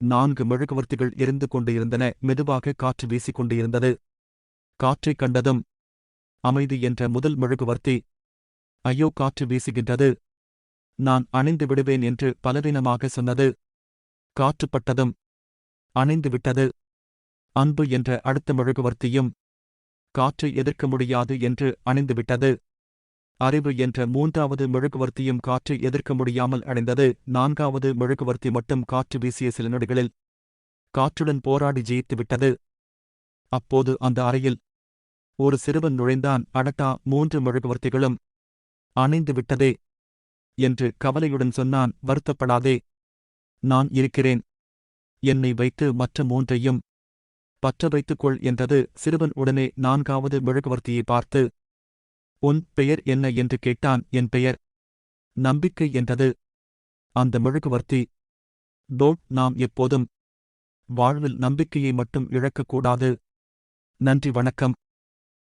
4 மெழுகுவர்த்திகள் எரிந்து கொண்டு இருந்தன. மெதுவாக காற்று வீசிக் கொண்டு இருந்தது. காற்றைக் கண்டதும், அமைதி என்ற முதல் மெழுகுவர்த்தி, ஐயோ, காற்று வீசுகின்றது, நான் அணைந்து விடுவேன் என்று பலவீனமாக சொன்னது. காற்றுப்பட்டதும் அணைந்து விட்டது. அன்பு என்ற அடுத்த மெழுகுவர்த்தியும் காற்றை எதிர்க்க முடியாது என்று அணைந்துவிட்டது. அறிவு என்ற 3வது மெழுகுவர்த்தியும் காற்றை எதிர்க்க முடியாமல் அடைந்தது. 4வது மெழுகுவர்த்தி மட்டும் காற்று வீசிய சில நொடிகளில் காற்றுடன் போராடி ஜெயித்துவிட்டது. அப்போது அந்த அறையில் ஒரு சிறுவன் நுழைந்தான். அடட்டா, 3 மெழுகுவர்த்திகளும் அணைந்து விட்டதே என்று கவலையுடன் சொன்னான். வருத்தப்படாதே, நான் இருக்கிறேன். என்னை வைத்து மற்ற 3ஐயும் பற்ற வைத்துக்கொள் என்றது சிறுவன். உடனே 4வது மெழுகுவர்த்தியை பார்த்து, உன் பெயர் என்ன என்று கேட்டான். என் பெயர் நம்பிக்கை என்றது அந்த மெழுகுவர்த்தி. நாம் எப்போதும் வாழ்வில் நம்பிக்கையை மட்டும் இழக்கக்கூடாது. நன்றி, வணக்கம்.